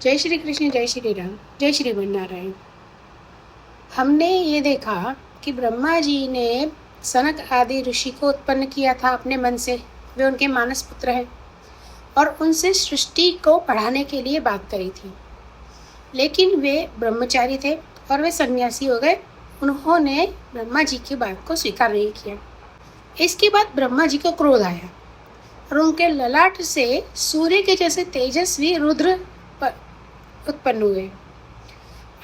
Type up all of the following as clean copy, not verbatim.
जय श्री कृष्ण, जय श्री राम, जय श्री नारायण। हमने ये देखा कि ब्रह्मा जी ने सनक आदि ऋषि को उत्पन्न किया था अपने मन से। वे उनके मानस पुत्र हैं और उनसे सृष्टि को बढ़ाने के लिए बात करी थी। लेकिन वे ब्रह्मचारी थे और वे सन्यासी हो गए। उन्होंने ब्रह्मा जी की बात को स्वीकार नहीं किया। इसके बाद ब्रह्मा जी को क्रोध आया और उनके ललाट से सूर्य के जैसे तेजस्वी रुद्र उत्पन्न हुए।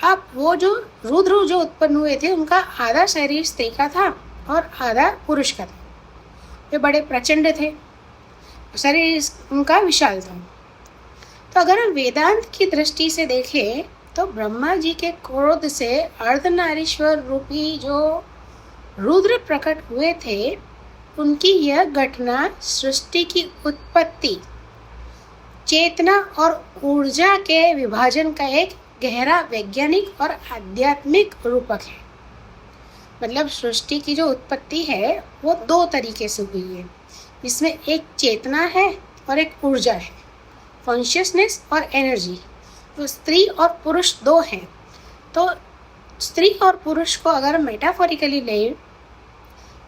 अब वो जो रुद्र जो उत्पन्न हुए थे, उनका आधा शरीर स्त्री का था और आधा पुरुष का था। वे बड़े प्रचंड थे, शरीर उनका विशाल था। तो अगर हम वेदांत की दृष्टि से देखें तो ब्रह्मा जी के क्रोध से अर्धनारीश्वर रूपी जो रुद्र प्रकट हुए थे, उनकी यह घटना सृष्टि की उत्पत्ति, चेतना और ऊर्जा के विभाजन का एक गहरा वैज्ञानिक और आध्यात्मिक रूपक है। मतलब सृष्टि की जो उत्पत्ति है वो दो तरीके से हुई है, जिसमें एक चेतना है और एक ऊर्जा है, कॉन्शियसनेस और एनर्जी। तो स्त्री और पुरुष दो हैं। तो स्त्री और पुरुष को अगर मेटाफोरिकली लें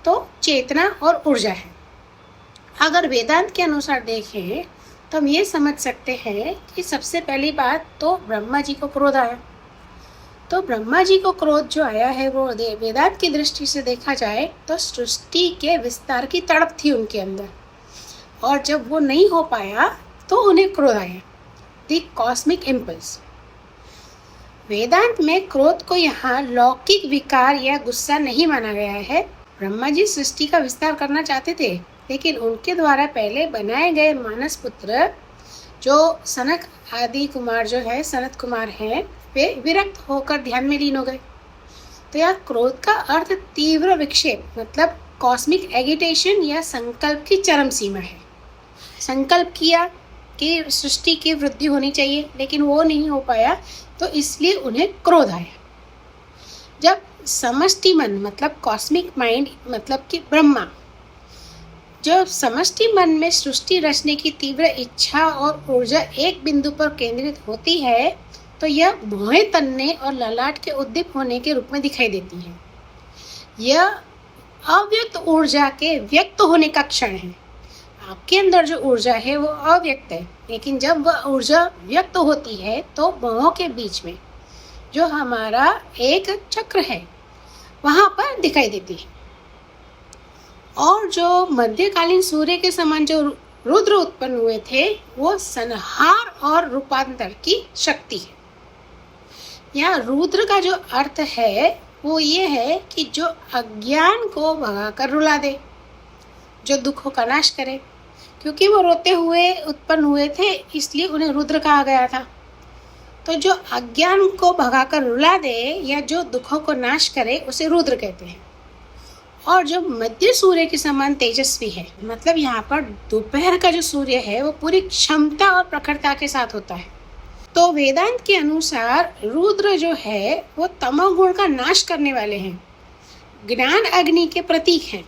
तो चेतना और ऊर्जा है। अगर वेदांत के अनुसार देखें तो हम ये समझ सकते हैं कि सबसे पहली बात तो ब्रह्मा जी को क्रोध आया। तो ब्रह्मा जी को क्रोध जो आया है वो वेदांत की दृष्टि से देखा जाए तो सृष्टि के विस्तार की तड़प थी उनके अंदर, और जब वो नहीं हो पाया तो उन्हें क्रोध आया, द कॉस्मिक इम्पल्स। वेदांत में क्रोध को यहाँ लौकिक विकार या गुस्सा नहीं माना गया है। ब्रह्मा जी सृष्टि का विस्तार करना चाहते थे, लेकिन उनके द्वारा पहले बनाए गए मानस पुत्र जो सनक आदि कुमार जो है, सनत कुमार हैं, वे विरक्त होकर ध्यान में लीन हो गए। तो यह क्रोध का अर्थ तीव्र विक्षेप, मतलब कॉस्मिक एगिटेशन या संकल्प की चरम सीमा है। संकल्प किया कि सृष्टि की वृद्धि होनी चाहिए, लेकिन वो नहीं हो पाया, तो इसलिए उन्हें क्रोध आया। जब समष्टि मन मतलब कॉस्मिक माइंड मतलब कि ब्रह्मा, जब समष्टि मन में सृष्टि रचने की तीव्र इच्छा और ऊर्जा एक बिंदु पर केंद्रित होती है, तो यह भौहें तनने और ललाट के उद्दीप होने के रूप में दिखाई देती है। यह अव्यक्त ऊर्जा के व्यक्त होने का क्षण है। आपके अंदर जो ऊर्जा है वो अव्यक्त है, लेकिन जब वह ऊर्जा व्यक्त होती है तो भौहों के बीच में जो हमारा एक चक्र है वहां पर दिखाई देती है। और जो मध्यकालीन सूर्य के समान जो रुद्र उत्पन्न हुए थे, वो संहार और रूपांतर की शक्ति है। यहाँ रुद्र का जो अर्थ है वो ये है कि जो अज्ञान को भगाकर रुला दे, जो दुखों का नाश करे। क्योंकि वो रोते हुए उत्पन्न हुए थे, इसलिए उन्हें रुद्र कहा गया था। तो जो अज्ञान को भगाकर रुला दे या जो दुखों को नाश करे, उसे रुद्र कहते हैं। और जो मध्य सूर्य के समान तेजस्वी है, मतलब यहाँ पर दोपहर का जो सूर्य है वो पूरी क्षमता और प्रखरता के साथ होता है। तो वेदांत के अनुसार रुद्र जो है वो तमोगुण का नाश करने वाले हैं, ज्ञान अग्नि के प्रतीक हैं।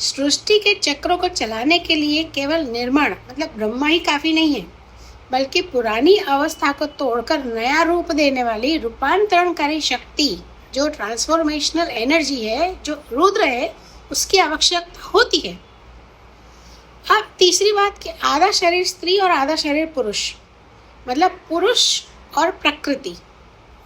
सृष्टि के चक्रों को चलाने के लिए केवल निर्माण मतलब ब्रह्मा ही काफी नहीं है, बल्कि पुरानी अवस्था को तोड़कर नया रूप देने वाली रूपांतरणकारी शक्ति, जो ट्रांसफॉर्मेशनल एनर्जी है, जो रुद्र है, उसकी आवश्यकता होती है। अब तीसरी बात कि आधा शरीर स्त्री और आधा शरीर पुरुष, मतलब पुरुष और प्रकृति,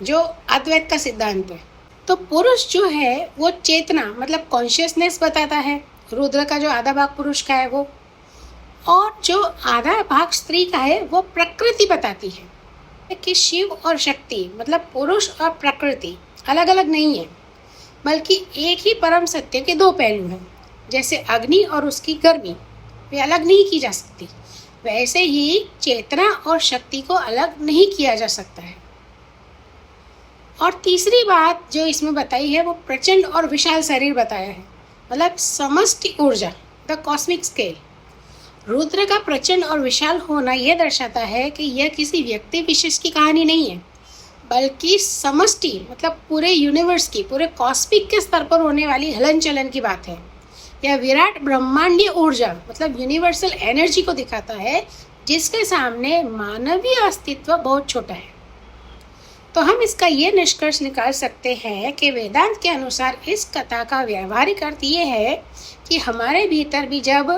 जो अद्वैत का सिद्धांत है। तो पुरुष जो है वो चेतना मतलब कॉन्शियसनेस बताता है, रुद्र का जो आधा भाग पुरुष का है वो, और जो आधा भाग स्त्री का है वो प्रकृति बताती है कि शिव और शक्ति मतलब पुरुष और प्रकृति अलग अलग नहीं है, बल्कि एक ही परम सत्य के दो पहलू हैं। जैसे अग्नि और उसकी गर्मी वे अलग नहीं की जा सकती, वैसे ही चेतना और शक्ति को अलग नहीं किया जा सकता है। और तीसरी बात जो इसमें बताई है वो प्रचंड और विशाल शरीर बताया है, मतलब समष्टि ऊर्जा, द कॉस्मिक स्केल। रुद्र का प्रचंड और विशाल होना यह दर्शाता है कि यह किसी व्यक्ति विशेष की कहानी नहीं है, बल्कि समष्टि मतलब पूरे यूनिवर्स की, पूरे कॉस्मिक के स्तर पर होने वाली हलन चलन की बात है। यह विराट ब्रह्मांडीय ऊर्जा मतलब यूनिवर्सल एनर्जी को दिखाता है, जिसके सामने मानवीय अस्तित्व बहुत छोटा है। तो हम इसका ये निष्कर्ष निकाल सकते हैं कि वेदांत के अनुसार इस कथा का व्यावहारिक अर्थ ये है कि हमारे भीतर भी जब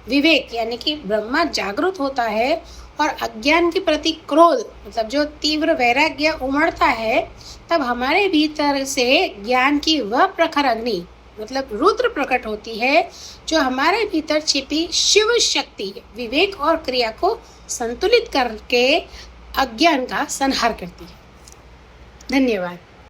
विवेक यानी कि ब्रह्मा जागृत होता है और अज्ञान के प्रति क्रोध मतलब जो तीव्र वैराग्य उमड़ता है, तब हमारे भीतर से ज्ञान की वह प्रखर अग्नि मतलब रुद्र प्रकट होती है, जो हमारे भीतर छिपी शिव शक्ति विवेक और क्रिया को संतुलित करके अज्ञान का संहार करती है। धन्यवाद।